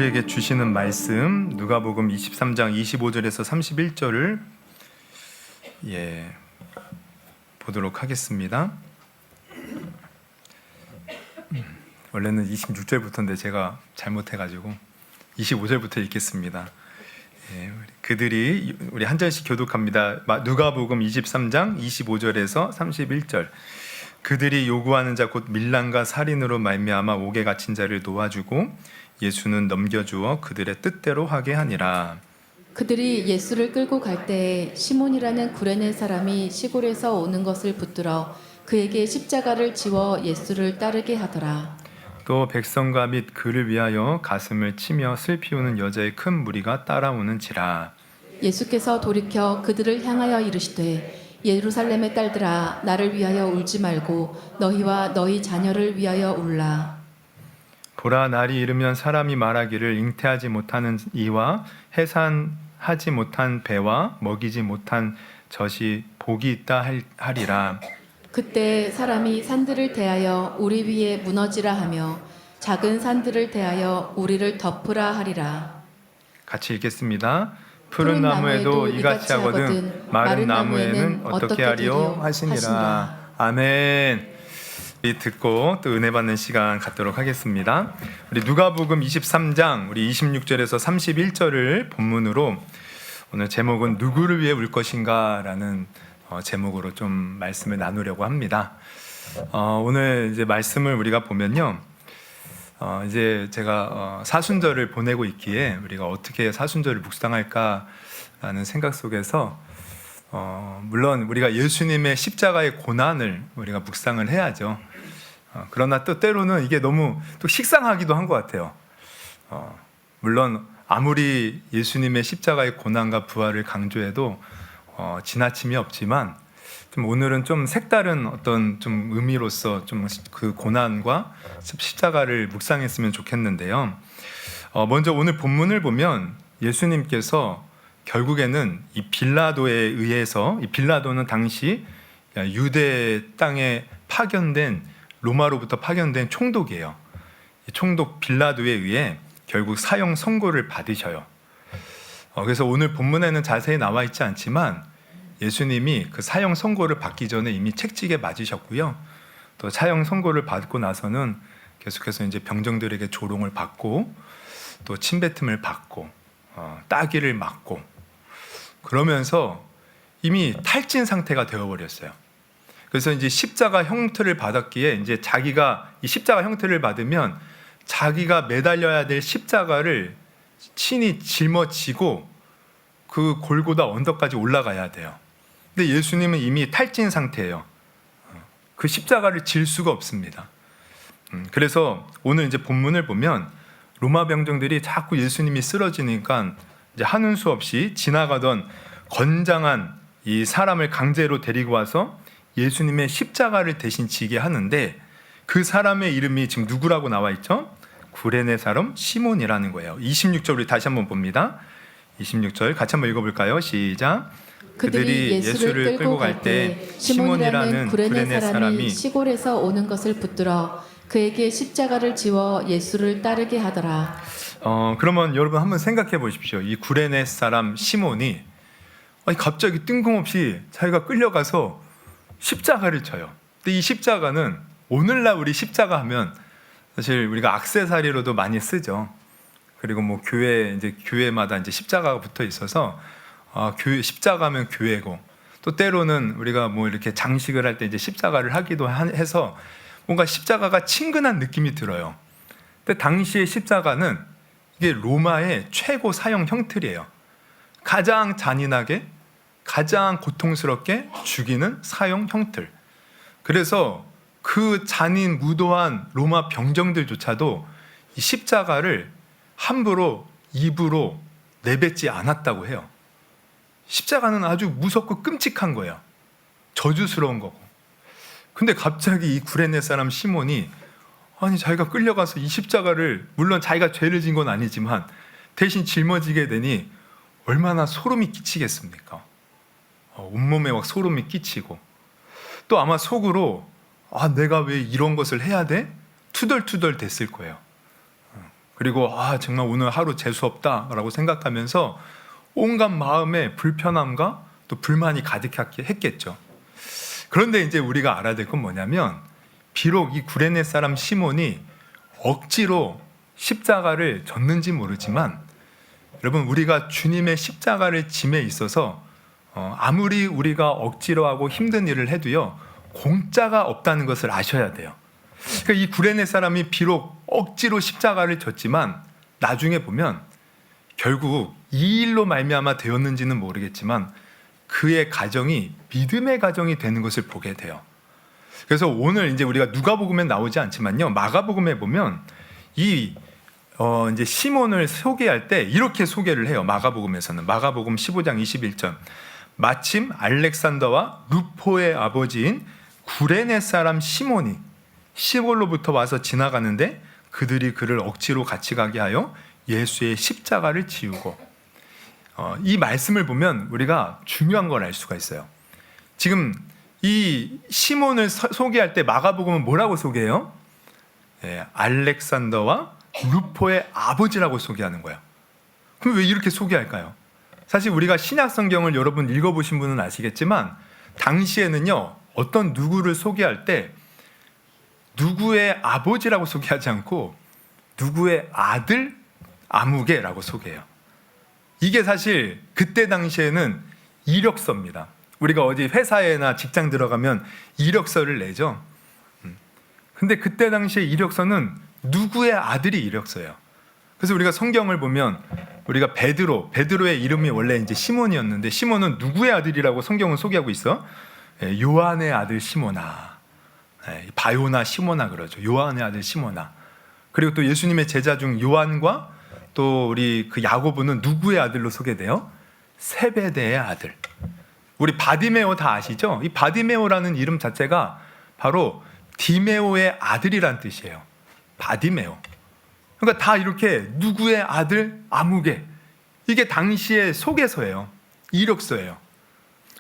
우리에게 주시는 말씀 누가복음 23장 25절에서 31절을 보도록 하겠습니다. 원래는 26절부터인데 제가 잘못해가지고 25절부터 읽겠습니다. 그들이 우리 한 절씩 교독합니다. 누가복음 23장 25절에서 31절. 그들이 요구하는 자 곧 밀란과 살인으로 말미암아 옥에 갇힌 자를 놓아주고 예수는 넘겨주어 그들의 뜻대로 하게 하니라. 그들이 예수를 끌고 갈 때에 시몬이라는 구레네 사람이 시골에서 오는 것을 붙들어 그에게 십자가를 지워 예수를 따르게 하더라. 또 백성과 및 그를 위하여 가슴을 치며 슬피 우는 여자의 큰 무리가 따라오는지라. 예수께서 돌이켜 그들을 향하여 이르시되 예루살렘의 딸들아 나를 위하여 울지 말고 너희와 너희 자녀를 위하여 울라. 보라, 날이 이르면 사람이 말하기를 잉태하지 못하는 이와 해산하지 못한 배와 먹이지 못한 젖이 복이 있다 하리라. 그때 사람이 산들을 대하여 우리 위에 무너지라 하며 작은 산들을 대하여 우리를 덮으라 하리라. 같이 읽겠습니다. 푸른 나무에도 이같이 하거든 마른 나무에는 어떻게 하리요 하시니라. 아멘. 우리 듣고 또 은혜 받는 시간 갖도록 하겠습니다. 우리 누가복음 23장 우리 26절에서 31절을 본문으로 오늘 제목은 누구를 위해 울 것인가라는 제목으로 좀 말씀을 나누려고 합니다. 오늘 이제 말씀을 우리가 보면요, 이제 제가 사순절을 보내고 있기에 우리가 어떻게 사순절을 묵상할까라는 생각 속에서 물론 우리가 예수님의 십자가의 고난을 우리가 묵상을 해야죠. 그러나 또 때로는 이게 너무 또 식상하기도 한 것 같아요. 물론 아무리 예수님의 십자가의 고난과 부활을 강조해도 지나침이 없지만 좀 오늘은 좀 색다른 어떤 좀 의미로서 좀 그 고난과 십자가를 묵상했으면 좋겠는데요. 먼저 오늘 본문을 보면 예수님께서 결국에는 이 빌라도에 의해서, 이 빌라도는 당시 유대 땅에 파견된, 로마로부터 파견된 총독이에요. 이 총독 빌라도에 의해 결국 사형 선고를 받으셔요. 그래서 오늘 본문에는 자세히 나와 있지 않지만 예수님이 그 사형 선고를 받기 전에 이미 책찍에 맞으셨고요. 또 사형 선고를 받고 나서는 계속해서 이제 병정들에게 조롱을 받고 또 침뱉음을 받고 따귀를 맞고 그러면서 이미 탈진 상태가 되어버렸어요. 그래서 이제 십자가 형틀을 받았기에 이제 자기가 이 십자가 형틀을 받으면 자기가 매달려야 될 십자가를 친히 짊어지고 그 골고다 언덕까지 올라가야 돼요. 근데 예수님은 이미 탈진 상태예요. 그 십자가를 질 수가 없습니다. 그래서 오늘 이제 본문을 보면 로마 병정들이 자꾸 예수님이 쓰러지니까 이제 하는 수 없이 지나가던 건장한 이 사람을 강제로 데리고 와서 예수님의 십자가를 대신 지게 하는데 그 사람의 이름이 지금 누구라고 나와 있죠? 구레네 사람 시몬이라는 거예요. 26절 우리 다시 한번 봅니다. 26절 같이 한번 읽어볼까요? 시작. 그들이 예수를 끌고 갈 때 시몬이라는 구레네 사람이 시골에서 오는 것을 붙들어 그에게 십자가를 지워 예수를 따르게 하더라. 그러면 여러분 한번 생각해 보십시오. 이 구레네 사람 시몬이 갑자기 뜬금없이 자기가 끌려가서 십자가를 쳐요. 근데 이 십자가는 오늘날 우리 십자가 하면 사실 우리가 액세서리로도 많이 쓰죠. 그리고 뭐 교회마다 이제 십자가가 붙어 있어서 교회 십자가면 교회고 또 때로는 우리가 뭐 이렇게 장식을 할 때 이제 십자가를 하기도 해서 뭔가 십자가가 친근한 느낌이 들어요. 근데 당시의 십자가는 이게 로마의 최고 사형 형틀이에요. 가장 잔인하게, 가장 고통스럽게 죽이는 사형 형틀. 그래서 그 잔인 무도한 로마 병정들조차도 이 십자가를 함부로 입으로 내뱉지 않았다고 해요. 십자가는 아주 무섭고 끔찍한 거예요. 저주스러운 거고. 근데 갑자기 이 구레네 사람 시몬이 자기가 끌려가서 이 십자가를 물론 자기가 죄를 진 건 아니지만 대신 짊어지게 되니 얼마나 소름이 끼치겠습니까? 온몸에 막 소름이 끼치고 또 아마 속으로 내가 왜 이런 것을 해야 돼? 투덜투덜 됐을 거예요. 그리고 정말 오늘 하루 재수 없다라고 생각하면서 온갖 마음의 불편함과 또 불만이 가득했겠죠. 그런데 이제 우리가 알아야 될 건 뭐냐면, 비록 이 구레네 사람 시몬이 억지로 십자가를 졌는지 모르지만, 여러분, 우리가 주님의 십자가를 짐에 있어서 아무리 우리가 억지로 하고 힘든 일을 해도요, 공짜가 없다는 것을 아셔야 돼요. 그러니까 이 구레네 사람이 비록 억지로 십자가를 졌지만 나중에 보면 결국 이 일로 말미암아 되었는지는 모르겠지만 그의 가정이 믿음의 가정이 되는 것을 보게 돼요. 그래서 오늘 이제 우리가 누가복음에 나오지 않지만요, 마가복음에 보면 이제 시몬을 소개할 때 이렇게 소개를 해요. 마가복음에서는 마가복음 15장 21절, 마침 알렉산더와 루포의 아버지인 구레네 사람 시몬이 시골로부터 와서 지나가는데 그들이 그를 억지로 같이 가게 하여 예수의 십자가를 지우고, 이 말씀을 보면 우리가 중요한 걸 알 수가 있어요. 지금 이 시몬을 소개할 때 마가복음은 뭐라고 소개해요? 알렉산더와 루포의 아버지라고 소개하는 거예요. 그럼 왜 이렇게 소개할까요? 사실 우리가 신약 성경을 여러분 읽어보신 분은 아시겠지만 당시에는요, 어떤 누구를 소개할 때 누구의 아버지라고 소개하지 않고 누구의 아들 아무개라고 소개해요. 이게 사실 그때 당시에는 이력서입니다. 우리가 어디 회사에나 직장 들어가면 이력서를 내죠. 근데 그때 당시에 이력서는 누구의 아들이 이력서예요. 그래서 우리가 성경을 보면 우리가 베드로의 이름이 원래 이제 시몬이었는데 시몬은 누구의 아들이라고 성경은 소개하고 있어? 요한의 아들 시몬아. 바요나 시모나 그러죠. 요한의 아들 시모나. 그리고 또 예수님의 제자 중 요한과 또 우리 그 야고보는 누구의 아들로 소개돼요? 세베대의 아들. 우리 바디메오 다 아시죠? 이 바디메오라는 이름 자체가 바로 디메오의 아들이란 뜻이에요. 바디메오. 그러니까 다 이렇게 누구의 아들 아무개, 이게 당시의 소개서예요. 이력서예요.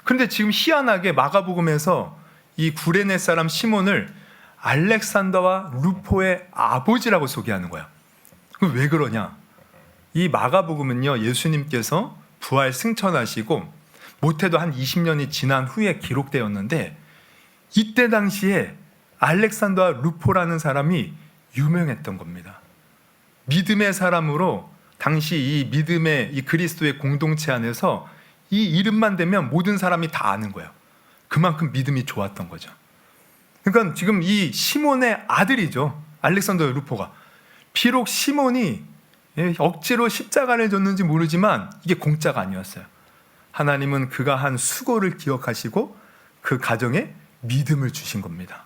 그런데 지금 희한하게 마가복음에서 이 구레네 사람 시몬을 알렉산더와 루포의 아버지라고 소개하는 거야. 그럼 왜 그러냐? 이 마가복음은요, 예수님께서 부활 승천하시고 못해도 한 20년이 지난 후에 기록되었는데, 이때 당시에 알렉산더와 루포라는 사람이 유명했던 겁니다. 믿음의 사람으로 당시 이 믿음의 이 그리스도의 공동체 안에서 이 이름만 되면 모든 사람이 다 아는 거예요. 그만큼 믿음이 좋았던 거죠. 그러니까 지금 이 시몬의 아들이죠, 알렉산더 루포가. 비록 시몬이 억지로 십자가를 졌는지 모르지만 이게 공짜가 아니었어요. 하나님은 그가 한 수고를 기억하시고 그 가정에 믿음을 주신 겁니다.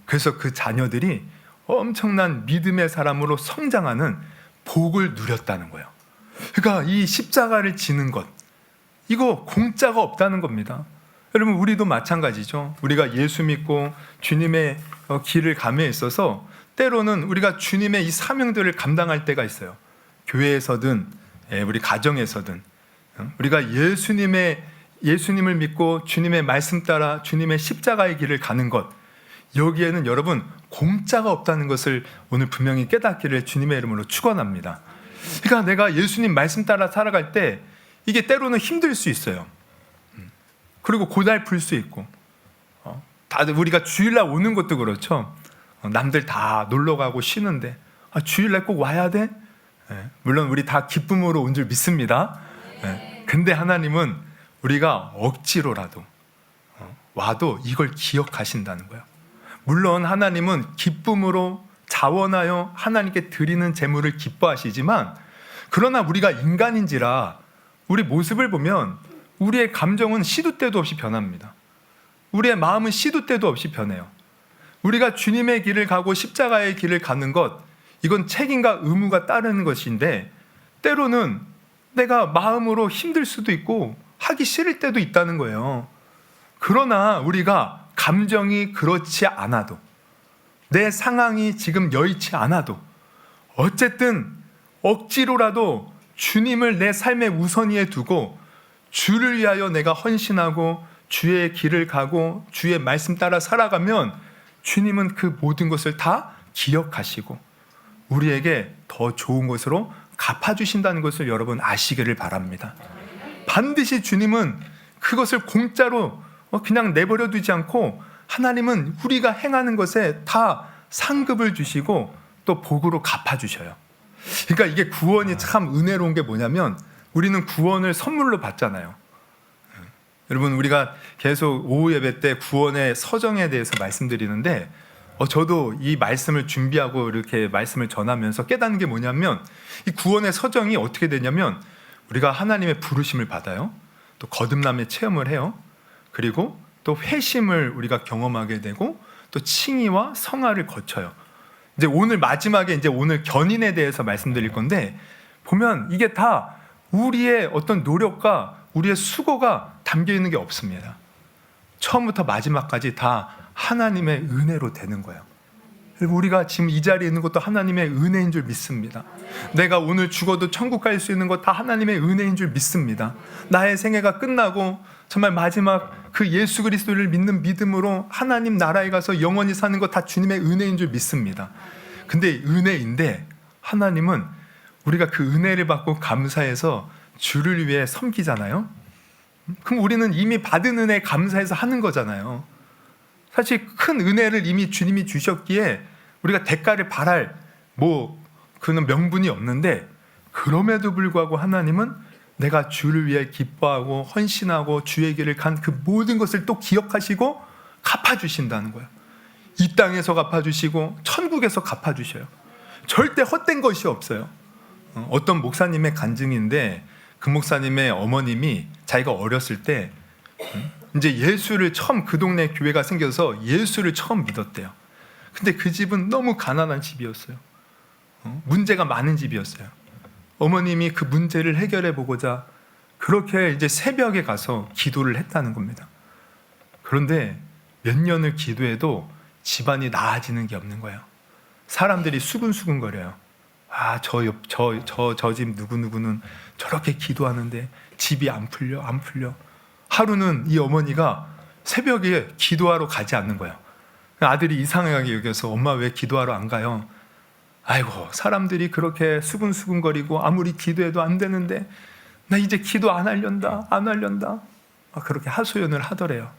그래서 그 자녀들이 엄청난 믿음의 사람으로 성장하는 복을 누렸다는 거예요. 그러니까 이 십자가를 지는 것, 이거 공짜가 없다는 겁니다. 여러분, 우리도 마찬가지죠. 우리가 예수 믿고 주님의 길을 감에 있어서 때로는 우리가 주님의 이 사명들을 감당할 때가 있어요. 교회에서든 우리 가정에서든 우리가 예수님을 믿고 주님의 말씀 따라 주님의 십자가의 길을 가는 것, 여기에는 여러분 공짜가 없다는 것을 오늘 분명히 깨닫기를 주님의 이름으로 축원합니다. 그러니까 내가 예수님 말씀 따라 살아갈 때 이게 때로는 힘들 수 있어요. 그리고 고달플 수 있고, 다들 우리가 주일날 오는 것도 그렇죠. 남들 다 놀러 가고 쉬는데 주일날 꼭 와야 돼? 물론 우리 다 기쁨으로 온 줄 믿습니다. 근데 하나님은 우리가 억지로라도 와도 이걸 기억하신다는 거예요. 물론 하나님은 기쁨으로 자원하여 하나님께 드리는 제물을 기뻐하시지만, 그러나 우리가 인간인지라 우리 모습을 보면 우리의 감정은 시도 때도 없이 변합니다. 우리의 마음은 시도 때도 없이 변해요. 우리가 주님의 길을 가고 십자가의 길을 가는 것, 이건 책임과 의무가 따르는 것인데 때로는 내가 마음으로 힘들 수도 있고 하기 싫을 때도 있다는 거예요. 그러나 우리가 감정이 그렇지 않아도, 내 상황이 지금 여의치 않아도 어쨌든 억지로라도 주님을 내 삶의 우선위에 두고 주를 위하여 내가 헌신하고 주의 길을 가고 주의 말씀 따라 살아가면 주님은 그 모든 것을 다 기억하시고 우리에게 더 좋은 것으로 갚아주신다는 것을 여러분 아시기를 바랍니다. 반드시 주님은 그것을 공짜로 그냥 내버려 두지 않고 하나님은 우리가 행하는 것에 다 상급을 주시고 또 복으로 갚아주셔요. 그러니까 이게 구원이 참 은혜로운 게 뭐냐면 우리는 구원을 선물로 받잖아요. 여러분 우리가 계속 오후 예배 때 구원의 서정에 대해서 말씀드리는데 저도 이 말씀을 준비하고 이렇게 말씀을 전하면서 깨닫는 게 뭐냐면 이 구원의 서정이 어떻게 되냐면 우리가 하나님의 부르심을 받아요. 또 거듭남의 체험을 해요. 그리고 또 회심을 우리가 경험하게 되고 또 칭의와 성화를 거쳐요. 이제 오늘 마지막에 이제 오늘 견인에 대해서 말씀드릴 건데 보면 이게 다 우리의 어떤 노력과 우리의 수고가 담겨 있는 게 없습니다. 처음부터 마지막까지 다 하나님의 은혜로 되는 거예요. 우리가 지금 이 자리에 있는 것도 하나님의 은혜인 줄 믿습니다. 내가 오늘 죽어도 천국 갈 수 있는 것 다 하나님의 은혜인 줄 믿습니다. 나의 생애가 끝나고 정말 마지막 그 예수 그리스도를 믿는 믿음으로 하나님 나라에 가서 영원히 사는 것 다 주님의 은혜인 줄 믿습니다. 근데 은혜인데 하나님은 우리가 그 은혜를 받고 감사해서 주를 위해 섬기잖아요. 그럼 우리는 이미 받은 은혜에 감사해서 하는 거잖아요. 사실 큰 은혜를 이미 주님이 주셨기에 우리가 대가를 바랄 그는 명분이 없는데 그럼에도 불구하고 하나님은 내가 주를 위해 기뻐하고 헌신하고 주의 길을 간 그 모든 것을 또 기억하시고 갚아주신다는 거예요. 이 땅에서 갚아주시고 천국에서 갚아주셔요. 절대 헛된 것이 없어요. 어떤 목사님의 간증인데 그 목사님의 어머님이 자기가 어렸을 때 이제 예수를 처음 그 동네 교회가 생겨서 예수를 처음 믿었대요. 근데 그 집은 너무 가난한 집이었어요. 문제가 많은 집이었어요. 어머님이 그 문제를 해결해 보고자 그렇게 이제 새벽에 가서 기도를 했다는 겁니다. 그런데 몇 년을 기도해도 집안이 나아지는 게 없는 거예요. 사람들이 수근수근거려요. 저 집 누구누구는 저렇게 기도하는데 집이 안 풀려. 하루는 이 어머니가 새벽에 기도하러 가지 않는 거예요. 아들이 이상하게 여겨서 엄마 왜 기도하러 안 가요? 아이고 사람들이 그렇게 수근수근거리고 아무리 기도해도 안 되는데 나 이제 기도 안 하련다. 그렇게 하소연을 하더래요.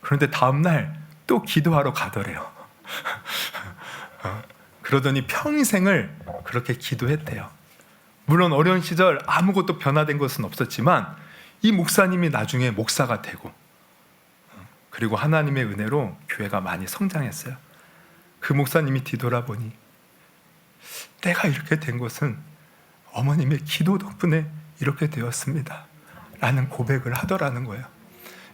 그런데 다음날 또 기도하러 가더래요. 그러더니 평생을 그렇게 기도했대요. 물론 어려운 시절 아무것도 변화된 것은 없었지만 이 목사님이 나중에 목사가 되고 그리고 하나님의 은혜로 교회가 많이 성장했어요. 그 목사님이 뒤돌아보니 내가 이렇게 된 것은 어머님의 기도 덕분에 이렇게 되었습니다 라는 고백을 하더라는 거예요.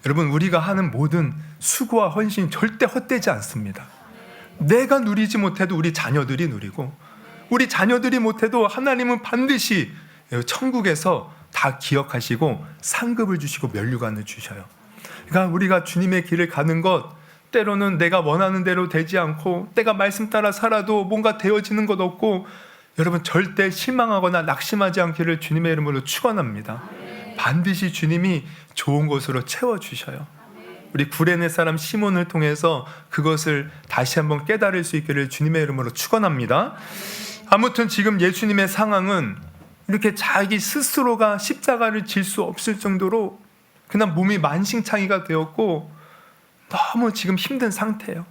여러분 우리가 하는 모든 수고와 헌신 절대 헛되지 않습니다. 내가 누리지 못해도 우리 자녀들이 누리고 우리 자녀들이 못해도 하나님은 반드시 천국에서 다 기억하시고 상급을 주시고 면류관을 주셔요. 그러니까 우리가 주님의 길을 가는 것 때로는 내가 원하는 대로 되지 않고 내가 말씀 따라 살아도 뭔가 되어지는 것 없고 여러분 절대 실망하거나 낙심하지 않기를 주님의 이름으로 축원합니다. 반드시 주님이 좋은 것으로 채워주셔요. 우리 구레네 사람 시몬을 통해서 그것을 다시 한번 깨달을 수 있기를 주님의 이름으로 축원합니다. 아무튼 지금 예수님의 상황은 이렇게 자기 스스로가 십자가를 질 수 없을 정도로 그냥 몸이 만신창이가 되었고 너무 지금 힘든 상태예요.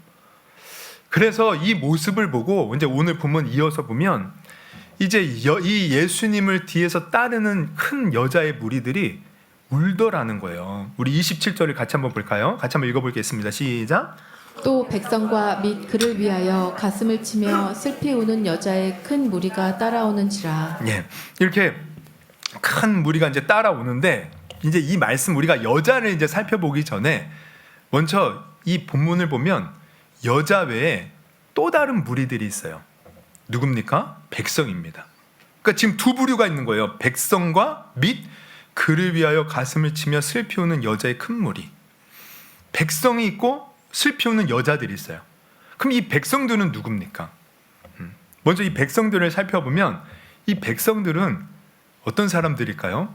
그래서 이 모습을 보고 이제 오늘 본문 이어서 보면 이제 이 예수님을 뒤에서 따르는 큰 여자의 무리들이 울더라는 거예요. 우리 27절을 같이 한번 볼까요? 같이 한번 읽어보겠습니다. 시작. 또 백성과 및 그를 위하여 가슴을 치며 슬피 우는 여자의 큰 무리가 따라오는지라. 예, 이렇게 큰 무리가 이제 따라오는데 이제 이 말씀 우리가 여자를 이제 살펴보기 전에 먼저 이 본문을 보면 여자 외에 또 다른 무리들이 있어요. 누굽니까? 백성입니다. 그러니까 지금 두 부류가 있는 거예요. 백성과 및 그를 위하여 가슴을 치며 슬피 우는 여자의 큰 무리. 백성이 있고 슬피 우는 여자들이 있어요. 그럼 이 백성들은 누굽니까? 먼저 이 백성들을 살펴보면 이 백성들은 어떤 사람들일까요?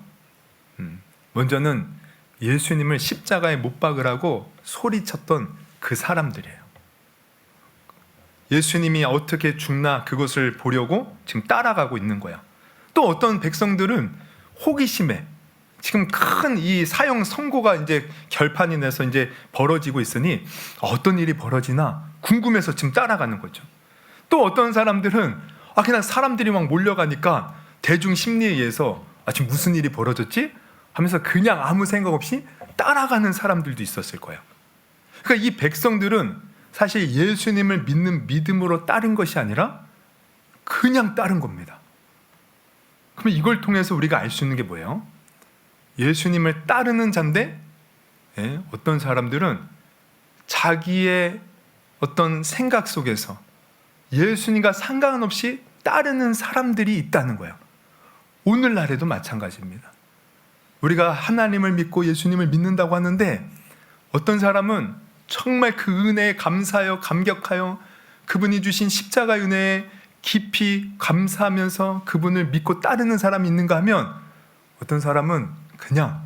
먼저는 예수님을 십자가에 못 박으라고 소리쳤던 그 사람들이에요. 예수님이 어떻게 죽나 그것을 보려고 지금 따라가고 있는 거야. 또 어떤 백성들은 호기심에 지금 큰 이 사형 선고가 이제 결판이 나서 이제 벌어지고 있으니 어떤 일이 벌어지나 궁금해서 지금 따라가는 거죠. 또 어떤 사람들은 그냥 사람들이 막 몰려가니까 대중 심리에 의해서 지금 무슨 일이 벌어졌지? 하면서 그냥 아무 생각 없이 따라가는 사람들도 있었을 거예요. 그러니까 이 백성들은 사실 예수님을 믿는 믿음으로 따른 것이 아니라 그냥 따른 겁니다. 그럼 이걸 통해서 우리가 알 수 있는 게 뭐예요? 예수님을 따르는 자인데 어떤 사람들은 자기의 어떤 생각 속에서 예수님과 상관없이 따르는 사람들이 있다는 거예요. 오늘날에도 마찬가지입니다. 우리가 하나님을 믿고 예수님을 믿는다고 하는데 어떤 사람은 정말 그 은혜에 감사하여 감격하여 그분이 주신 십자가의 은혜에 깊이 감사하면서 그분을 믿고 따르는 사람이 있는가 하면 어떤 사람은 그냥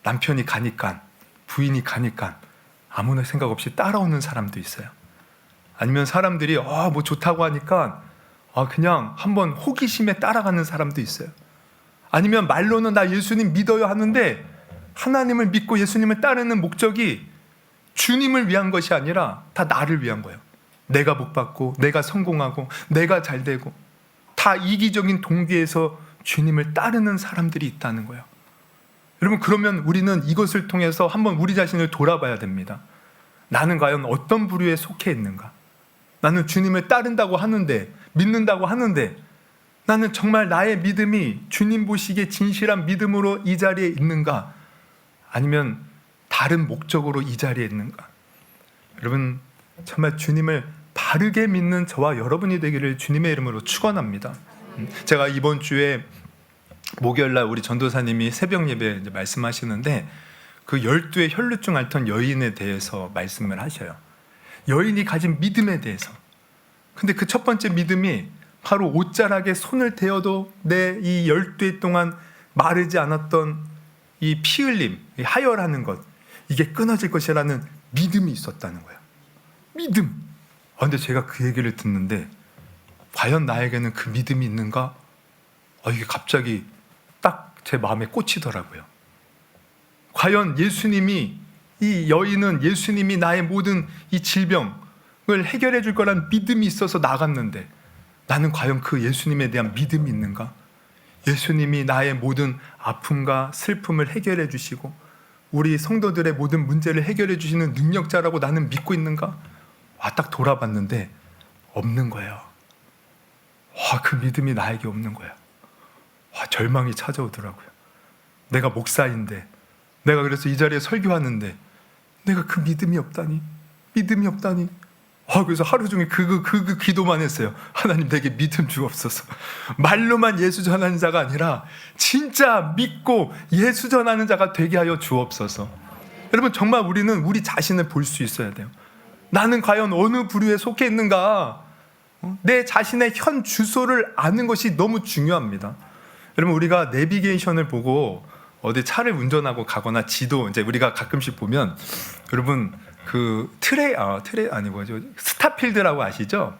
남편이 가니까 부인이 가니까 아무나 생각 없이 따라오는 사람도 있어요. 아니면 사람들이 뭐 좋다고 하니까 그냥 한번 호기심에 따라가는 사람도 있어요. 아니면 말로는 나 예수님 믿어요 하는데 하나님을 믿고 예수님을 따르는 목적이 주님을 위한 것이 아니라 다 나를 위한 거예요. 내가 복받고 내가 성공하고 내가 잘되고 다 이기적인 동기에서 주님을 따르는 사람들이 있다는 거예요. 여러분, 그러면 우리는 이것을 통해서 한번 우리 자신을 돌아봐야 됩니다. 나는 과연 어떤 부류에 속해 있는가? 나는 주님을 따른다고 하는데, 믿는다고 하는데 나는 정말 나의 믿음이 주님 보시기에 진실한 믿음으로 이 자리에 있는가? 아니면 다른 목적으로 이 자리에 있는가? 여러분, 정말 주님을 바르게 믿는 저와 여러분이 되기를 주님의 이름으로 축원합니다. 제가 이번 주에 목요일날 우리 전도사님이 새벽 예배 이제 말씀하시는데 그 12의 혈루증 앓던 여인에 대해서 말씀을 하셔요. 여인이 가진 믿음에 대해서. 근데 그 첫 번째 믿음이 바로 옷자락에 손을 대어도 내 이 12해 동안 마르지 않았던 이 피 흘림, 이 하혈하는 것, 이게 끊어질 것이라는 믿음이 있었다는 거예요. 믿음. 근데 제가 그 얘기를 듣는데 과연 나에게는 그 믿음이 있는가? 이게 갑자기 딱 제 마음에 꽂히더라고요. 과연 예수님이, 이 여인은 예수님이 나의 모든 이 질병을 해결해 줄 거란 믿음이 있어서 나갔는데 나는 과연 그 예수님에 대한 믿음이 있는가? 예수님이 나의 모든 아픔과 슬픔을 해결해 주시고 우리 성도들의 모든 문제를 해결해 주시는 능력자라고 나는 믿고 있는가? 딱 돌아봤는데 없는 거예요. 그 믿음이 나에게 없는 거야. 절망이 찾아오더라고요. 내가 목사인데, 내가 그래서 이 자리에 설교하는데 내가 그 믿음이 없다니. 그래서 하루 종일 그 기도만 했어요. 하나님, 내게 믿음 주옵소서. 말로만 예수 전하는 자가 아니라 진짜 믿고 예수 전하는 자가 되게 하여 주옵소서. 여러분, 정말 우리는 우리 자신을 볼 수 있어야 돼요. 나는 과연 어느 부류에 속해 있는가? 내 자신의 현 주소를 아는 것이 너무 중요합니다. 여러분, 우리가 내비게이션을 보고 어디 차를 운전하고 가거나 지도 이제 우리가 가끔씩 보면 여러분 그 스타필드라고 아시죠?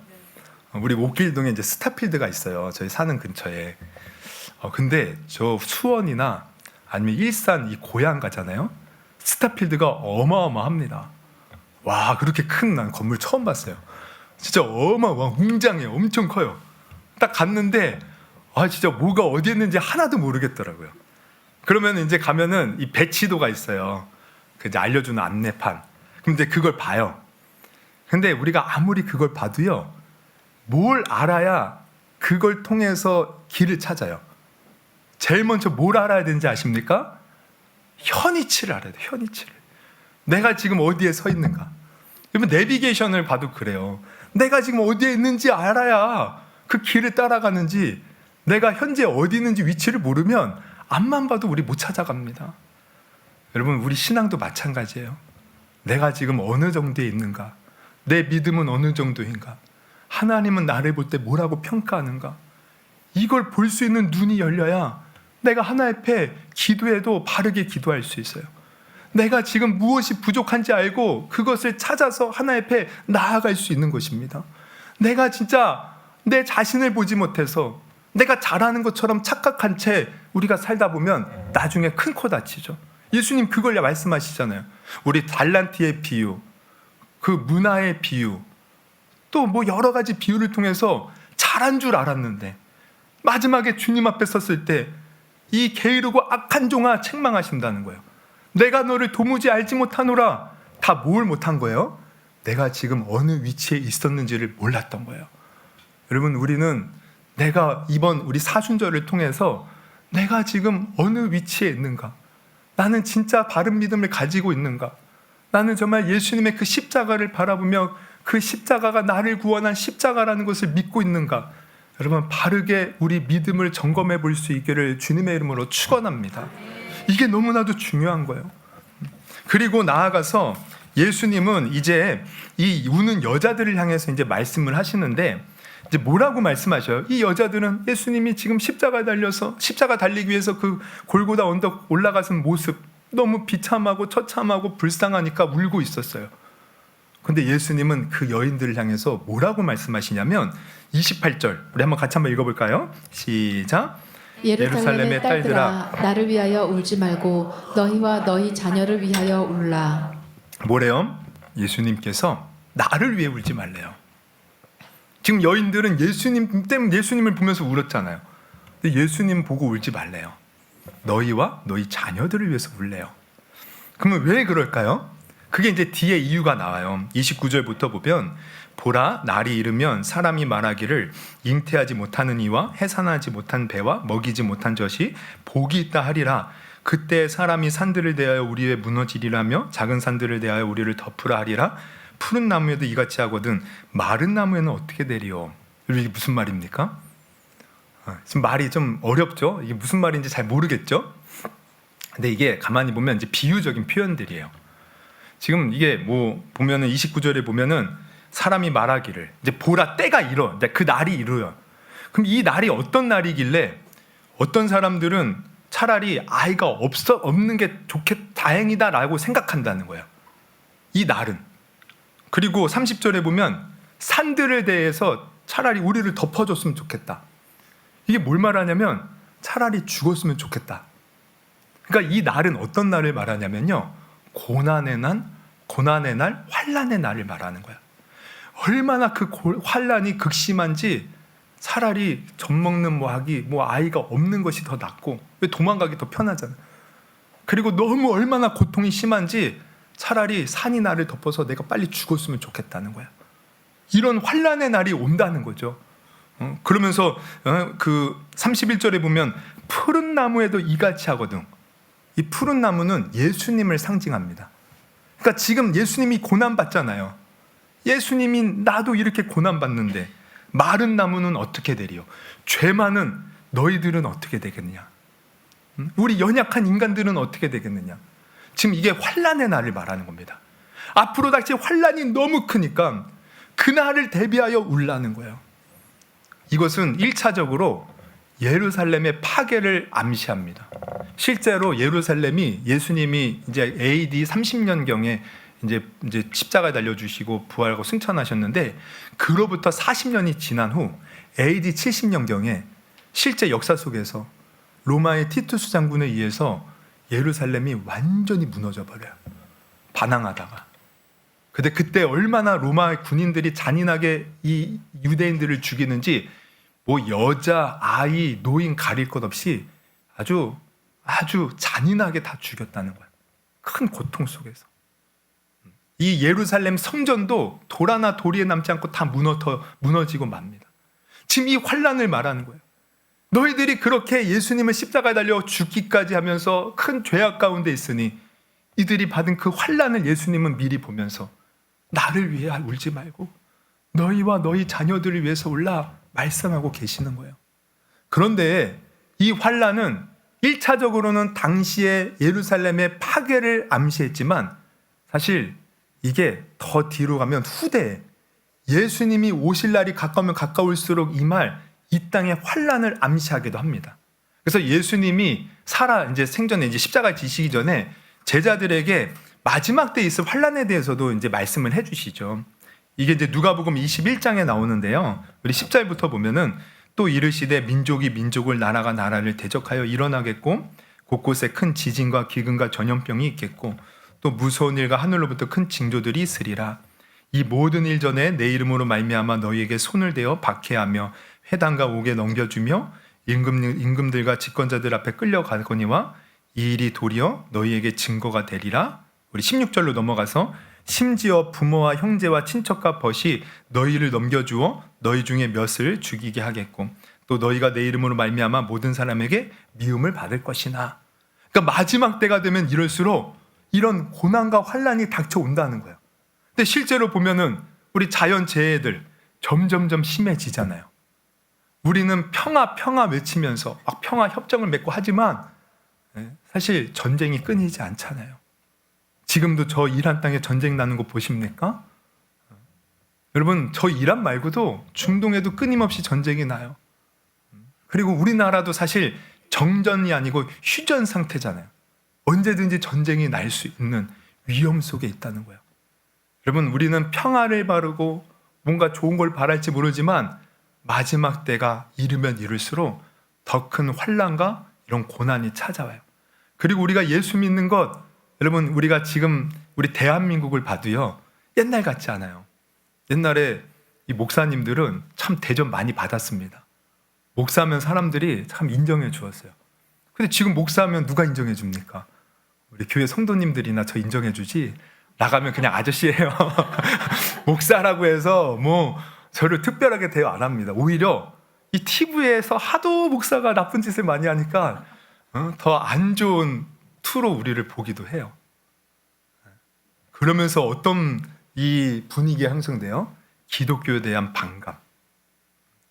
우리 옥길동에 이제 스타필드가 있어요. 저희 사는 근처에. 근데 저 수원이나 아니면 일산 이 고향 가잖아요. 스타필드가 어마어마합니다. 그렇게 큰 난 건물 처음 봤어요. 진짜 웅장해요. 엄청 커요. 딱 갔는데 진짜 뭐가 어디 있는지 하나도 모르겠더라고요. 그러면 이제 가면은 이 배치도가 있어요. 그 이제 알려주는 안내판. 그럼 이제 그걸 봐요. 근데 우리가 아무리 그걸 봐도요, 뭘 알아야 그걸 통해서 길을 찾아요. 제일 먼저 뭘 알아야 되는지 아십니까? 현위치를 알아야 돼요. 현위치를. 내가 지금 어디에 서 있는가. 여러분, 내비게이션을 봐도 그래요. 내가 지금 어디에 있는지 알아야 그 길을 따라가는지, 내가 현재 어디 있는지 위치를 모르면 앞만 봐도 우리 못 찾아갑니다. 여러분, 우리 신앙도 마찬가지예요. 내가 지금 어느 정도에 있는가? 내 믿음은 어느 정도인가? 하나님은 나를 볼 때 뭐라고 평가하는가? 이걸 볼 수 있는 눈이 열려야 내가 하나님 앞에 기도해도 바르게 기도할 수 있어요. 내가 지금 무엇이 부족한지 알고 그것을 찾아서 하나님 앞에 나아갈 수 있는 것입니다. 내가 진짜 내 자신을 보지 못해서 내가 잘하는 것처럼 착각한 채 우리가 살다 보면 나중에 큰 코 다치죠. 예수님 그걸 말씀하시잖아요. 우리 달란트의 비유, 그 문화의 비유, 또 뭐 여러 가지 비유를 통해서 잘한 줄 알았는데 마지막에 주님 앞에 섰을 때 이 게으르고 악한 종아 책망하신다는 거예요. 내가 너를 도무지 알지 못하노라. 다 뭘 못한 거예요? 내가 지금 어느 위치에 있었는지를 몰랐던 거예요. 여러분, 우리는 내가 이번 우리 사순절을 통해서 내가 지금 어느 위치에 있는가? 나는 진짜 바른 믿음을 가지고 있는가? 나는 정말 예수님의 그 십자가를 바라보며 그 십자가가 나를 구원한 십자가라는 것을 믿고 있는가? 여러분, 바르게 우리 믿음을 점검해 볼 수 있기를 주님의 이름으로 축원합니다. 이게 너무나도 중요한 거예요. 그리고 나아가서 예수님은 이제 이 우는 여자들을 향해서 이제 말씀을 하시는데 이제 뭐라고 말씀하셔요? 이 여자들은 예수님이 지금 십자가 달리기 위해서 그 골고다 언덕 올라가신 모습 너무 비참하고 처참하고 불쌍하니까 울고 있었어요. 근데 예수님은 그 여인들을 향해서 뭐라고 말씀하시냐면 28절 우리 같이 한번 읽어볼까요? 시작. 예루살렘의 딸들아 나를 위하여 울지 말고 너희와 너희 자녀를 위하여 울라. 뭐래요? 예수님께서 나를 위해 울지 말래요. 지금 여인들은 예수님 때문에 예수님을 보면서 울었잖아요. 근데 예수님 보고 울지 말래요. 너희와 너희 자녀들을 위해서 울래요. 그러면 왜 그럴까요? 그게 이제 뒤에 이유가 나와요. 29절부터 보면 보라 날이 이르면 사람이 말하기를 잉태하지 못하는 이와 해산하지 못한 배와 먹이지 못한 젖이 복이 있다 하리라. 그때 사람이 산들을 대하여 우리 위에 무너지리라며 작은 산들을 대하여 우리를 덮으라 하리라. 푸른 나무에도 이같이 하거든 마른 나무에는 어떻게 되리요? 이게 무슨 말입니까? 지금 말이 좀 어렵죠? 이게 무슨 말인지 잘 모르겠죠? 근데 이게 가만히 보면 이제 비유적인 표현들이에요. 지금 이게 뭐 보면은 29절에 보면은 사람이 말하기를 이제 보라 때가 이러, 이제 그 날이 이르요. 그럼 이 날이 어떤 날이길래 어떤 사람들은 차라리 아이가 없는 게 다행이다라고 생각한다는 거예요. 이 날은. 그리고 30절에 보면 산들에 대해서 차라리 우리를 덮어줬으면 좋겠다. 이게 뭘 말하냐면 차라리 죽었으면 좋겠다. 그러니까 이 날은 어떤 날을 말하냐면요. 고난의 날, 환난의 날을 말하는 거야. 얼마나 그 환난이 극심한지 차라리 젖 먹는 아이가 없는 것이 더 낫고 왜 도망가기 더 편하잖아. 그리고 너무 얼마나 고통이 심한지 차라리 산이 나를 덮어서 내가 빨리 죽었으면 좋겠다는 거야. 이런 환난의 날이 온다는 거죠. 그러면서 그 31절에 보면 푸른 나무에도 이같이 하거든. 이 푸른 나무는 예수님을 상징합니다. 그러니까 지금 예수님이 고난받잖아요. 예수님이 나도 이렇게 고난받는데 마른 나무는 어떻게 되리요? 죄 많은 너희들은 어떻게 되겠느냐? 우리 연약한 인간들은 어떻게 되겠느냐? 지금 이게 환난의 날을 말하는 겁니다. 앞으로 닥칠 환난이 너무 크니까 그 날을 대비하여 울라는 거예요. 이것은 1차적으로 예루살렘의 파괴를 암시합니다. 실제로 예루살렘이 예수님이 이제 AD 30년경에 이제 십자가에 달려주시고 부활하고 승천하셨는데 그로부터 40년이 지난 후 AD 70년경에 실제 역사 속에서 로마의 티투스 장군에 의해서 예루살렘이 완전히 무너져 버려요. 반항하다가. 근데 그때 얼마나 로마 군인들이 잔인하게 이 유대인들을 죽이는지 뭐 여자, 아이, 노인 가릴 것 없이 아주 잔인하게 다 죽였다는 거예요. 큰 고통 속에서. 이 예루살렘 성전도 돌 하나 도리에 남지 않고 다 무너지고 맙니다. 지금 이 환난을 말하는 거예요. 너희들이 그렇게 예수님을 십자가에 달려 죽기까지 하면서 큰 죄악 가운데 있으니 이들이 받은 그 환난을 예수님은 미리 보면서 나를 위해 울지 말고 너희와 너희 자녀들을 위해서 울라 말씀하고 계시는 거예요. 그런데 이 환난은 1차적으로는 당시의 예루살렘의 파괴를 암시했지만 사실 이게 더 뒤로 가면 후대에 예수님이 오실 날이 가까우면 가까울수록 이 땅의 환난을 암시하기도 합니다. 그래서 예수님이 이제 생전에 이제 십자가에 지시기 전에 제자들에게 마지막 때에 있을 환란에 대해서도 이제 말씀을 해주시죠. 이게 이제 누가복음 21장에 나오는데요. 우리 10절부터 보면은 또 이르시되 민족이 민족을 나라가 나라를 대적하여 일어나겠고 곳곳에 큰 지진과 기근과 전염병이 있겠고 또 무서운 일과 하늘로부터 큰 징조들이 있으리라. 이 모든 일 전에 내 이름으로 말미암아 너희에게 손을 대어 박해하며 회당과 옥에 넘겨주며 임금들과 집권자들 앞에 끌려가거니와 이 일이 도리어 너희에게 증거가 되리라. 우리 16절로 넘어가서 심지어 부모와 형제와 친척과 벗이 너희를 넘겨주어 너희 중에 몇을 죽이게 하겠고 또 너희가 내 이름으로 말미암아 모든 사람에게 미움을 받을 것이나. 그러니까 마지막 때가 되면 이럴수록 이런 고난과 환란이 닥쳐온다는 거예요. 근데 실제로 보면은 우리 자연재해들 점점점 심해지잖아요. 우리는 평화 외치면서 막 평화 협정을 맺고 하지만 사실 전쟁이 끊이지 않잖아요. 지금도 저 이란 땅에 전쟁 나는 거 보십니까? 여러분, 저 이란 말고도 중동에도 끊임없이 전쟁이 나요. 그리고 우리나라도 사실 정전이 아니고 휴전 상태잖아요. 언제든지 전쟁이 날 수 있는 위험 속에 있다는 거예요. 여러분, 우리는 평화를 바르고 뭔가 좋은 걸 바랄지 모르지만 마지막 때가 이르면 이를수록 더 큰 환난과 이런 고난이 찾아와요. 그리고 우리가 예수 믿는 것, 여러분, 우리가 지금 우리 대한민국을 봐도요, 옛날 같지 않아요. 옛날에 이 목사님들은 참 대접 많이 받았습니다. 목사하면 사람들이 참 인정해 주었어요. 근데 지금 목사하면 누가 인정해 줍니까? 우리 교회 성도님들이나 저 인정해 주지, 나가면 그냥 아저씨예요. 목사라고 해서 뭐 저를 특별하게 대우 안 합니다. 오히려 이 TV에서 하도 목사가 나쁜 짓을 많이 하니까 더 안 좋은 투로 우리를 보기도 해요. 그러면서 어떤 이 분위기가 형성돼요? 기독교에 대한 반감,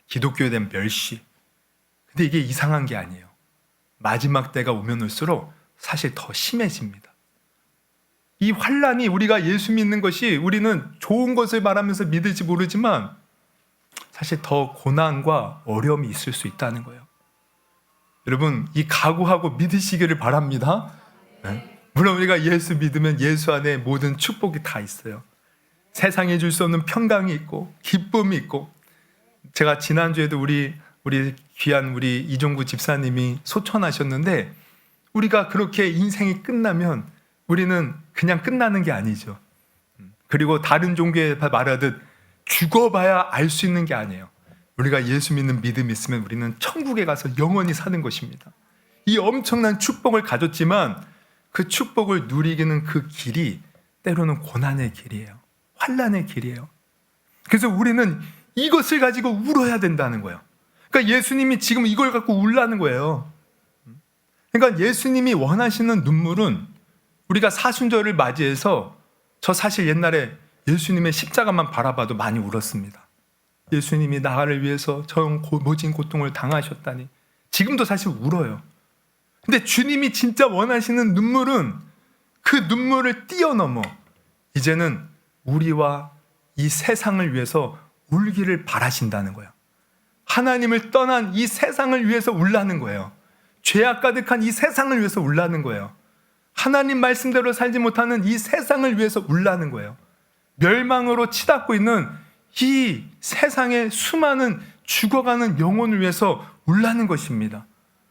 기독교에 대한 멸시. 근데 이게 이상한 게 아니에요. 마지막 때가 오면 올수록 사실 더 심해집니다. 이 환란이, 우리가 예수 믿는 것이 우리는 좋은 것을 말하면서 믿을지 모르지만 사실 더 고난과 어려움이 있을 수 있다는 거예요. 여러분, 이 각오하고 믿으시기를 바랍니다. 네? 물론 우리가 예수 믿으면 예수 안에 모든 축복이 다 있어요. 세상에 줄 수 없는 평강이 있고 기쁨이 있고. 제가 지난주에도 우리 귀한 우리 이종구 집사님이 소천하셨는데, 우리가 그렇게 인생이 끝나면 우리는 그냥 끝나는 게 아니죠. 그리고 다른 종교에 말하듯 죽어봐야 알 수 있는 게 아니에요. 우리가 예수 믿는 믿음이 있으면 우리는 천국에 가서 영원히 사는 것입니다. 이 엄청난 축복을 가졌지만 그 축복을 누리기는 그 길이 때로는 고난의 길이에요. 환난의 길이에요. 그래서 우리는 이것을 가지고 울어야 된다는 거예요. 그러니까 예수님이 지금 이걸 갖고 울라는 거예요. 그러니까 예수님이 원하시는 눈물은, 우리가 사순절을 맞이해서 저 사실 옛날에 예수님의 십자가만 바라봐도 많이 울었습니다. 예수님이 나를 위해서 저 모진 고통을 당하셨다니. 지금도 사실 울어요. 근데 주님이 진짜 원하시는 눈물은 그 눈물을 뛰어넘어 이제는 우리와 이 세상을 위해서 울기를 바라신다는 거예요. 하나님을 떠난 이 세상을 위해서 울라는 거예요. 죄악 가득한 이 세상을 위해서 울라는 거예요. 하나님 말씀대로 살지 못하는 이 세상을 위해서 울라는 거예요. 멸망으로 치닫고 있는 이 세상의 수많은 죽어가는 영혼을 위해서 울라는 것입니다.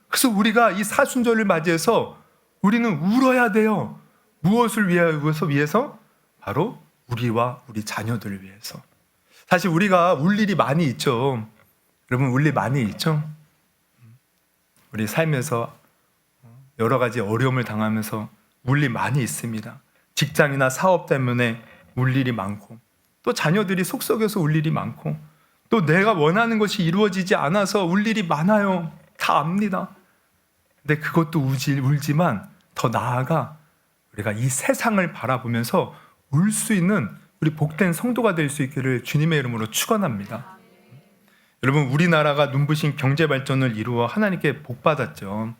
그래서 우리가 이 사순절을 맞이해서 우리는 울어야 돼요. 무엇을 위해서? 바로 우리와 우리 자녀들을 위해서. 사실 우리가 울 일이 많이 있죠. 여러분, 울 일 많이 있죠? 우리 삶에서 여러 가지 어려움을 당하면서 울 일 많이 있습니다. 직장이나 사업 때문에 울 일이 많고, 또 자녀들이 속썩여서 울 일이 많고, 또 내가 원하는 것이 이루어지지 않아서 울 일이 많아요. 다 압니다. 근데 그것도 울지만 더 나아가 우리가 이 세상을 바라보면서 울 수 있는 우리 복된 성도가 될 수 있기를 주님의 이름으로 축원합니다. 여러분, 우리나라가 눈부신 경제 발전을 이루어 하나님께 복 받았죠.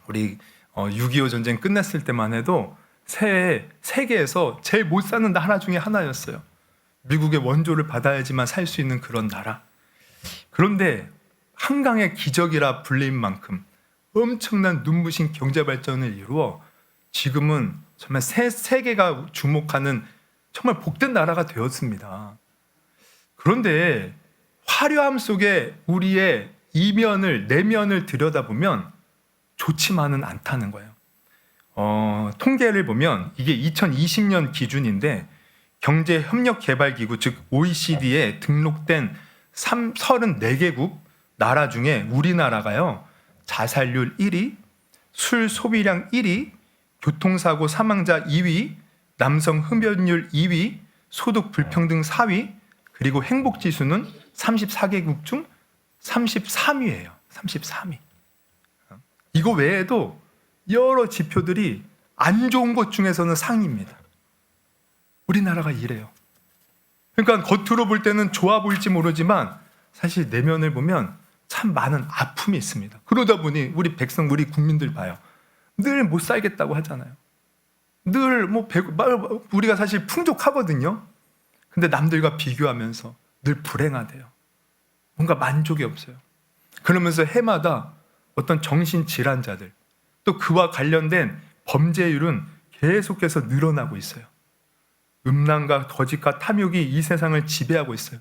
우리 6.25 전쟁 끝났을 때만 해도 세계에서 제일 못 사는 나라 중에 하나였어요. 미국의 원조를 받아야지만 살 수 있는 그런 나라. 그런데 한강의 기적이라 불릴 만큼 엄청난 눈부신 경제 발전을 이루어 지금은 정말 세계가 주목하는 정말 복된 나라가 되었습니다. 그런데 화려함 속에 우리의 이면을, 내면을 들여다보면 좋지만은 않다는 거예요. 통계를 보면 이게 2020년 기준인데 경제협력개발기구 즉 OECD에 등록된 34개국 나라 중에 우리나라가요 자살률 1위, 술 소비량 1위, 교통사고 사망자 2위, 남성 흡연율 2위, 소득 불평등 4위, 그리고 행복지수는 34개국 중 33위예요. 33위. 이거 외에도 여러 지표들이 안 좋은 것 중에서는 상위입니다. 우리나라가 이래요. 그러니까 겉으로 볼 때는 좋아 보일지 모르지만 사실 내면을 보면 참 많은 아픔이 있습니다. 그러다 보니 우리 백성, 우리 국민들 봐요. 늘 못 살겠다고 하잖아요. 늘 우리가 사실 풍족하거든요. 근데 남들과 비교하면서 늘 불행하대요. 뭔가 만족이 없어요. 그러면서 해마다 어떤 정신질환자들 또 그와 관련된 범죄율은 계속해서 늘어나고 있어요. 음란과 거짓과 탐욕이 이 세상을 지배하고 있어요.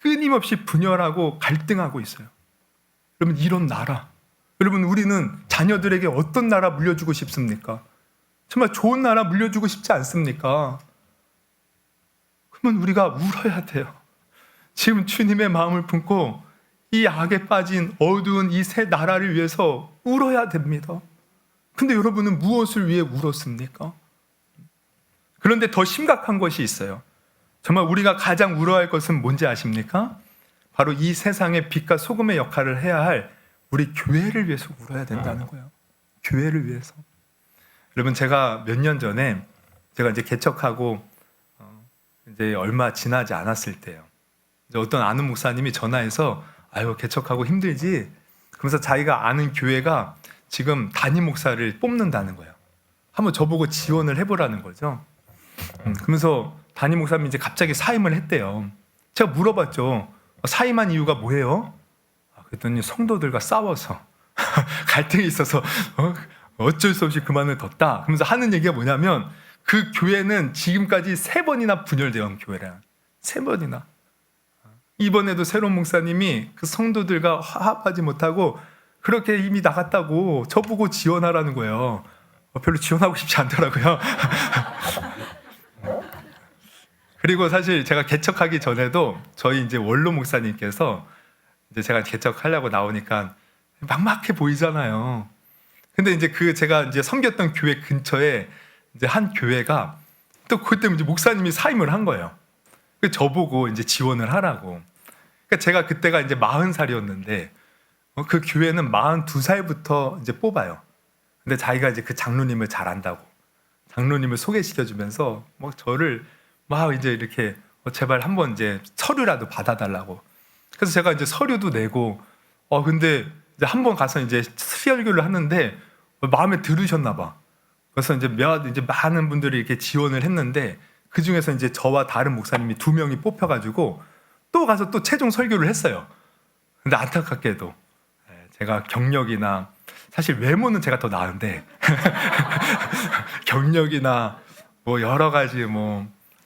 끊임없이 분열하고 갈등하고 있어요. 여러분 이런 나라, 여러분 우리는 자녀들에게 어떤 나라 물려주고 싶습니까? 정말 좋은 나라 물려주고 싶지 않습니까? 그러면 우리가 울어야 돼요. 지금 주님의 마음을 품고 이 악에 빠진 어두운 이 새 나라를 위해서 울어야 됩니다. 근데 여러분은 무엇을 위해 울었습니까? 그런데 더 심각한 것이 있어요. 정말 우리가 가장 울어야 할 것은 뭔지 아십니까? 바로 이 세상의 빛과 소금의 역할을 해야 할 우리 교회를 위해서 울어야 된다는 거예요. 교회를 위해서. 여러분 제가 몇 년 전에 제가 이제 개척하고 이제 얼마 지나지 않았을 때요. 이제 어떤 아는 목사님이 전화해서 아유 개척하고 힘들지? 그러면서 자기가 아는 교회가 지금 담임 목사를 뽑는다는 거예요. 한번 저보고 지원을 해보라는 거죠. 그러면서 담임 목사님이 이제 갑자기 사임을 했대요. 제가 물어봤죠. 사임한 이유가 뭐예요? 그랬더니 성도들과 싸워서 갈등이 있어서 어쩔 수 없이 그만을 뒀다. 그러면서 하는 얘기가 뭐냐면 그 교회는 지금까지 3번이나 분열되어 온 교회라. 3번이나. 이번에도 새로운 목사님이 그 성도들과 화합하지 못하고 그렇게 이미 나갔다고 저보고 지원하라는 거예요. 별로 지원하고 싶지 않더라고요. 그리고 사실 제가 개척하기 전에도 저희 이제 원로 목사님께서 이제 제가 개척하려고 나오니까 막막해 보이잖아요. 근데 이제 제가 이제 섬겼던 교회 근처에 이제 한 교회가 또 그때 이제 목사님이 사임을 한 거예요. 저보고 이제 지원을 하라고. 그러니까 제가 그때가 이제 40살이었는데 그 교회는 42살부터 이제 뽑아요. 근데 자기가 이제 그 장로님을 잘 안다고 장로님을 소개시켜주면서 저를 막 이제 이렇게 제발 한번 이제 서류라도 받아달라고. 그래서 제가 이제 서류도 내고 근데 이제 한번 가서 이제 수혈교를 하는데 마음에 들으셨나 봐. 그래서 이제 많은 분들이 이렇게 지원을 했는데 그 중에서 이제 저와 다른 목사님이 2명이 뽑혀가지고 또 가서 또 최종 설교를 했어요. 근데 안타깝게도 제가 경력이나 사실 외모는 제가 더 나은데 경력이나 여러 가지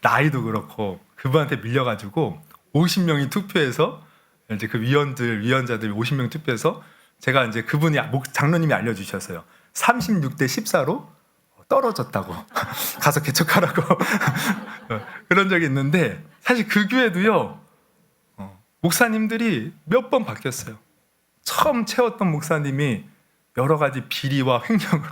나이도 그렇고 그분한테 밀려가지고 50명이 투표해서 이제 그 위원자들 50명 투표해서 제가 이제 그분이 장로님이 알려주셨어요. 36대 14로 떨어졌다고 가서 개척하라고 그런 적이 있는데 사실 그 교회도요 목사님들이 몇 번 바뀌었어요. 처음 채웠던 목사님이 여러 가지 비리와 횡령으로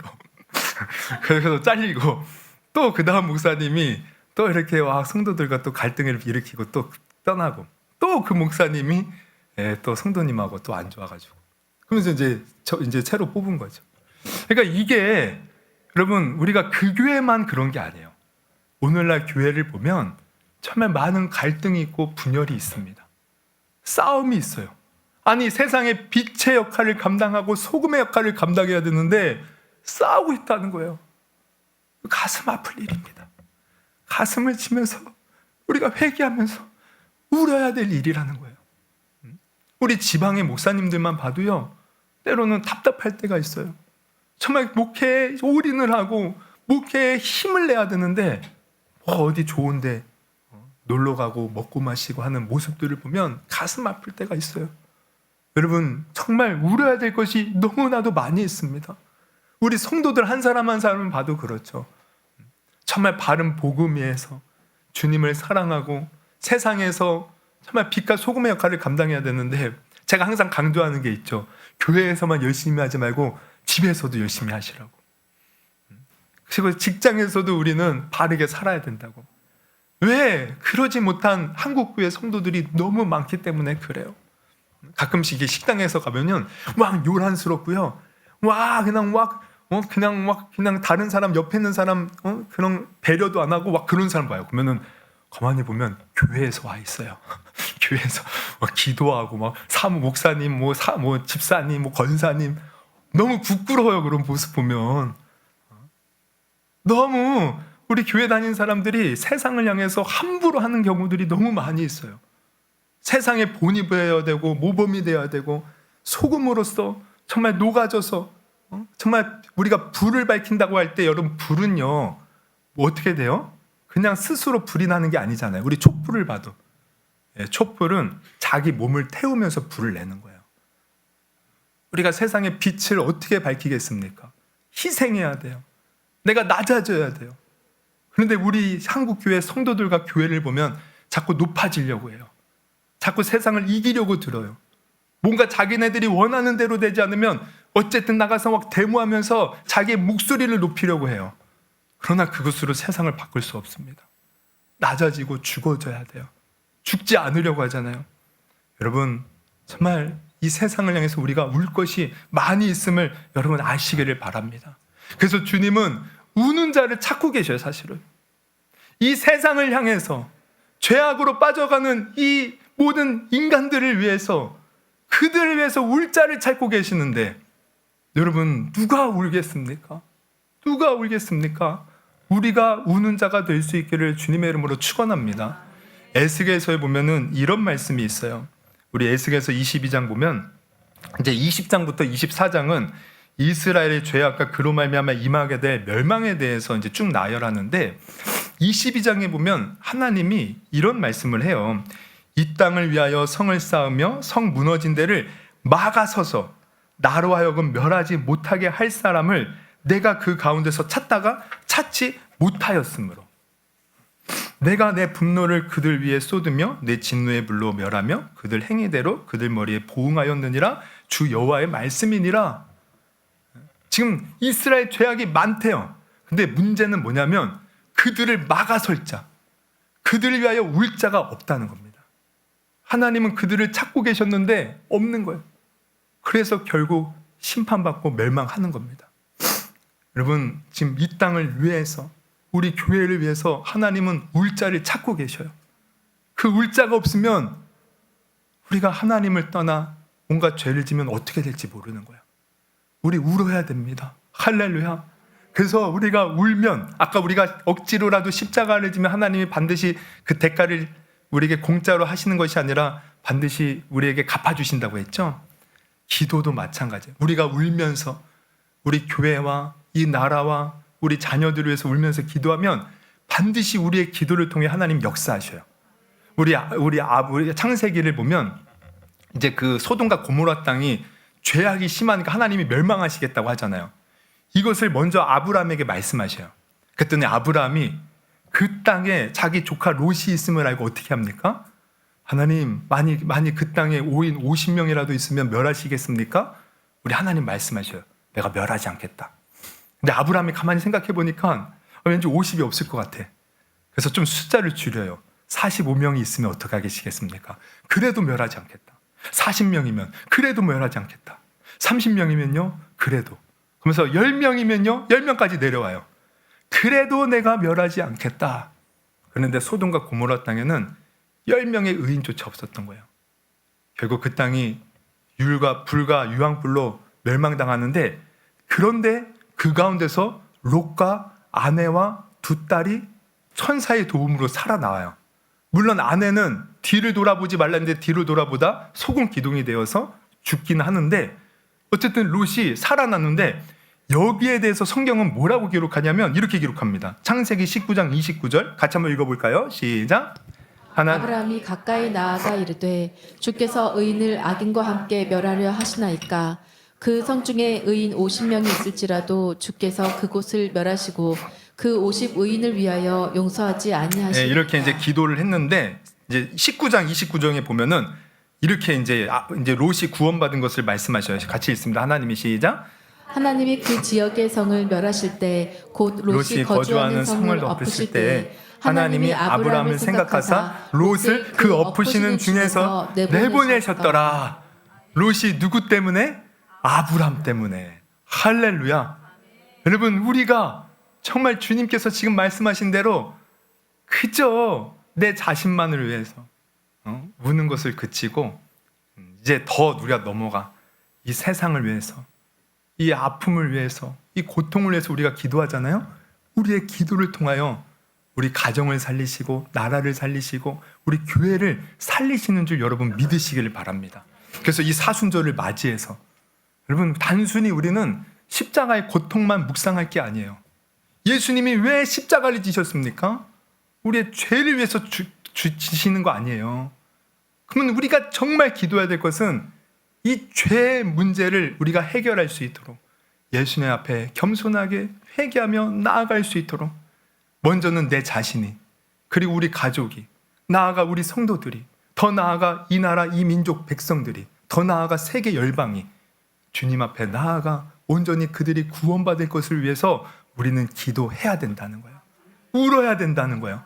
그래서 잘리고 또 그 다음 목사님이 또 이렇게 성도들과 또 갈등을 일으키고 또 떠나고 또 그 목사님이 또 성도님하고 또 안 좋아가지고 그러면서 이제 새로 뽑은 거죠. 그러니까 이게 여러분 우리가 그 교회만 그런 게 아니에요. 오늘날 교회를 보면 정말 많은 갈등이 있고 분열이 있습니다. 싸움이 있어요. 아니 세상의 빛의 역할을 감당하고 소금의 역할을 감당해야 되는데 싸우고 있다는 거예요. 가슴 아플 일입니다. 가슴을 치면서 우리가 회개하면서 울어야 될 일이라는 거예요. 우리 지방의 목사님들만 봐도요 때로는 답답할 때가 있어요. 정말 목회에 올인을 하고 목회에 힘을 내야 되는데 어디 좋은데 놀러 가고 먹고 마시고 하는 모습들을 보면 가슴 아플 때가 있어요. 여러분, 정말 울어야 될 것이 너무나도 많이 있습니다. 우리 성도들 한 사람 한 사람을 봐도 그렇죠. 정말 바른 복음 위에서 주님을 사랑하고 세상에서 정말 빛과 소금의 역할을 감당해야 되는데, 제가 항상 강조하는 게 있죠. 교회에서만 열심히 하지 말고 집에서도 열심히 하시라고. 그리고 직장에서도 우리는 바르게 살아야 된다고. 왜? 그러지 못한 한국교회 성도들이 너무 많기 때문에 그래요. 가끔씩 이게 식당에서 가면은 막 요란스럽고요. 와, 그냥 다른 사람, 옆에 있는 사람 그런 배려도 안 하고 막 그런 사람 봐요. 그러면은 가만히 보면 교회에서 와 있어요. 교회에서 막 기도하고 막 사무 목사님, 뭐 집사님, 뭐 권사님, 너무 부끄러워요. 그런 모습 보면 너무 우리 교회 다니는 사람들이 세상을 향해서 함부로 하는 경우들이 너무 많이 있어요. 세상에 본이 되어야 되고 모범이 되어야 되고 소금으로서 정말 녹아져서 정말 우리가 불을 밝힌다고 할 때, 여러분, 불은요 뭐 어떻게 돼요? 그냥 스스로 불이 나는 게 아니잖아요. 우리 촛불을 봐도 촛불은 자기 몸을 태우면서 불을 내는 거예요. 우리가 세상의 빛을 어떻게 밝히겠습니까? 희생해야 돼요. 내가 낮아져야 돼요. 그런데 우리 한국교회 성도들과 교회를 보면 자꾸 높아지려고 해요. 자꾸 세상을 이기려고 들어요. 뭔가 자기네들이 원하는 대로 되지 않으면 어쨌든 나가서 막 데모하면서 자기의 목소리를 높이려고 해요. 그러나 그것으로 세상을 바꿀 수 없습니다. 낮아지고 죽어져야 돼요. 죽지 않으려고 하잖아요. 여러분, 정말 이 세상을 향해서 우리가 울 것이 많이 있음을 여러분 아시기를 바랍니다. 그래서 주님은 우는 자를 찾고 계셔요. 사실은 이 세상을 향해서 죄악으로 빠져가는 이 모든 인간들을 위해서, 그들을 위해서 울 자를 찾고 계시는데, 여러분, 누가 울겠습니까? 누가 울겠습니까? 우리가 우는 자가 될 수 있기를 주님의 이름으로 축원합니다. 에스겔서에 보면은 이런 말씀이 있어요. 우리 에스겔서 22장 보면 이제 20장부터 24장은 이스라엘의 죄악과 그로 말미암아 임하게 될 멸망에 대해서 이제 쭉 나열하는데, 22장에 보면 하나님이 이런 말씀을 해요. 이 땅을 위하여 성을 쌓으며 성 무너진 데를 막아서서 나로 하여금 멸하지 못하게 할 사람을 내가 그 가운데서 찾다가 찾지 못하였으므로 내가 내 분노를 그들 위에 쏟으며 내 진노의 불로 멸하며 그들 행위대로 그들 머리에 보응하였느니라. 주 여호와의 말씀이니라. 지금 이스라엘 죄악이 많대요. 근데 문제는 뭐냐면 그들을 막아설 자, 그들을 위하여 울 자가 없다는 겁니다. 하나님은 그들을 찾고 계셨는데 없는 거예요. 그래서 결국 심판받고 멸망하는 겁니다. 여러분, 지금 이 땅을 위해서, 우리 교회를 위해서 하나님은 울 자를 찾고 계셔요. 그 울 자가 없으면 우리가 하나님을 떠나 뭔가 죄를 지면 어떻게 될지 모르는 거예요. 우리 울어야 됩니다. 할렐루야. 그래서 우리가 울면, 아까 우리가 억지로라도 십자가를 지면 하나님이 반드시 그 대가를 우리에게 공짜로 하시는 것이 아니라 반드시 우리에게 갚아주신다고 했죠. 기도도 마찬가지예요. 우리가 울면서 우리 교회와 이 나라와 우리 자녀들을 위해서 울면서 기도하면 반드시 우리의 기도를 통해 하나님 역사하셔요. 우리 창세기를 보면 이제 그 소돔과 고모라 땅이 죄악이 심하니까 하나님이 멸망하시겠다고 하잖아요. 이것을 먼저 아브라함에게 말씀하셔요. 그랬더니 아브라함이 그 땅에 자기 조카 롯이 있음을 알고 어떻게 합니까? 하나님, 만약 그 땅에 5인 50명이라도 있으면 멸하시겠습니까? 우리 하나님 말씀하셔요. 내가 멸하지 않겠다. 근데 아브라함이 가만히 생각해 보니까 왠지 50이 없을 것 같아. 그래서 좀 숫자를 줄여요. 45명이 있으면 어떻게 하시겠습니까? 그래도 멸하지 않겠다. 40명이면 그래도 멸하지 않겠다. 30명이면요? 그래도. 그러면서 10명이면요? 10명까지 내려와요. 그래도 내가 멸하지 않겠다. 그런데 소돔과 고모라 땅에는 10명의 의인조차 없었던 거예요. 결국 그 땅이 율과 불과 유황불로 멸망당하는데, 그런데 그 가운데서 롯과 아내와 두 딸이 천사의 도움으로 살아나와요. 물론 아내는 뒤를 돌아보지 말랐는데 뒤로 돌아보다 소금 기둥이 되어서 죽긴 하는데, 어쨌든 롯이 살아났는데 여기에 대해서 성경은 뭐라고 기록하냐면 이렇게 기록합니다. 창세기 19장 29절 같이 한번 읽어볼까요? 시작. 아브라함이 가까이 나아가 이르되 주께서 의인을 악인과 함께 멸하려 하시나이까 그 성 중에 의인 50명이 있을지라도 주께서 그곳을 멸하시고 그 50 의인을 위하여 용서하지 아니하시리까. 네, 이렇게 이제 기도를 했는데 이제 19장 29절에 보면은 이렇게 이제 롯이 구원받은 것을 말씀하셔요. 같이 읽습니다. 하나님이 시작. 하나님이 그 지역의 성을 멸하실 때 곧 롯이 거주하는 성을 엎으실 때 하나님이 아브라함을 생각하사 롯을 그 엎으시는 중에서 내보내셨더라. 롯이 누구 때문에? 아브라함 때문에. 할렐루야. 여러분, 우리가 정말 주님께서 지금 말씀하신 대로 그저 내 자신만을 위해서 우는 것을 그치고 이제 더 우리가 넘어가 이 세상을 위해서, 이 아픔을 위해서, 이 고통을 위해서 우리가 기도하잖아요. 우리의 기도를 통하여 우리 가정을 살리시고 나라를 살리시고 우리 교회를 살리시는 줄 여러분 믿으시기를 바랍니다. 그래서 이 사순절을 맞이해서 여러분, 단순히 우리는 십자가의 고통만 묵상할 게 아니에요. 예수님이 왜 십자가를 지셨습니까? 우리의 죄를 위해서 지시는 거 아니에요. 그러면 우리가 정말 기도해야 될 것은 이 죄의 문제를 우리가 해결할 수 있도록 예수님 앞에 겸손하게 회개하며 나아갈 수 있도록 먼저는 내 자신이, 그리고 우리 가족이, 나아가 우리 성도들이, 더 나아가 이 나라 이 민족 백성들이, 더 나아가 세계 열방이 주님 앞에 나아가 온전히 그들이 구원받을 것을 위해서 우리는 기도해야 된다는 거예요. 울어야 된다는 거예요.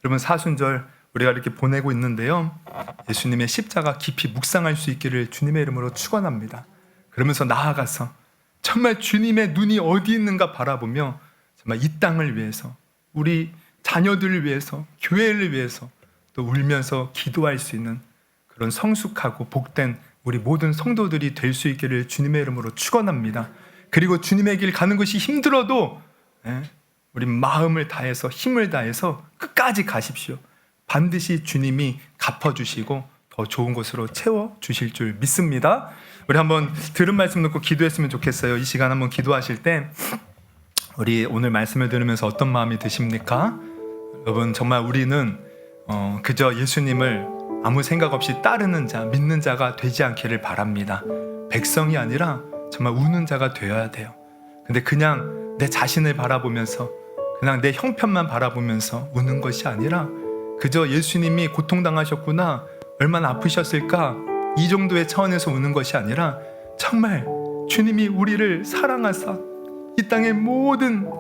여러분, 사순절 우리가 이렇게 보내고 있는데요, 예수님의 십자가 깊이 묵상할 수 있기를 주님의 이름으로 축원합니다. 그러면서 나아가서 정말 주님의 눈이 어디 있는가 바라보며 정말 이 땅을 위해서, 우리 자녀들을 위해서, 교회를 위해서 또 울면서 기도할 수 있는 그런 성숙하고 복된 우리 모든 성도들이 될 수 있기를 주님의 이름으로 축원합니다. 그리고 주님의 길 가는 것이 힘들어도 우리 마음을 다해서 힘을 다해서 끝까지 가십시오. 반드시 주님이 갚아주시고 더 좋은 것으로 채워주실 줄 믿습니다. 우리 한번 들은 말씀 놓고 기도했으면 좋겠어요. 이 시간 한번 기도하실 때 우리 오늘 말씀을 들으면서 어떤 마음이 드십니까? 여러분, 정말 우리는 그저 예수님을 아무 생각 없이 따르는 자, 믿는 자가 되지 않기를 바랍니다. 백성이 아니라 정말 우는 자가 되어야 돼요. 근데 그냥 내 자신을 바라보면서 그냥 내 형편만 바라보면서 우는 것이 아니라 그저 예수님이 고통당하셨구나, 얼마나 아프셨을까, 이 정도의 차원에서 우는 것이 아니라 정말 주님이 우리를 사랑하사 이 땅의 모든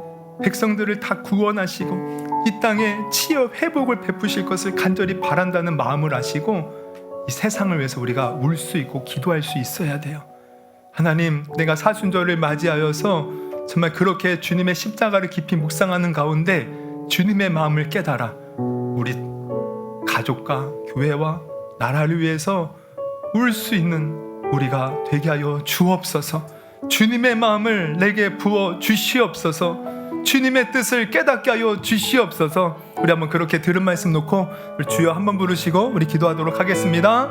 백성들을 다 구원하시고 이 땅에 치유 회복을 베푸실 것을 간절히 바란다는 마음을 아시고 이 세상을 위해서 우리가 울 수 있고 기도할 수 있어야 돼요. 하나님, 내가 사순절을 맞이하여서 정말 그렇게 주님의 십자가를 깊이 묵상하는 가운데 주님의 마음을 깨달아 우리 가족과 교회와 나라를 위해서 울 수 있는 우리가 되게 하여 주옵소서. 주님의 마음을 내게 부어 주시옵소서. 주님의 뜻을 깨닫게 하여 주시옵소서. 우리 한번 그렇게 들은 말씀 놓고 우리 주여 한번 부르시고 우리 기도하도록 하겠습니다.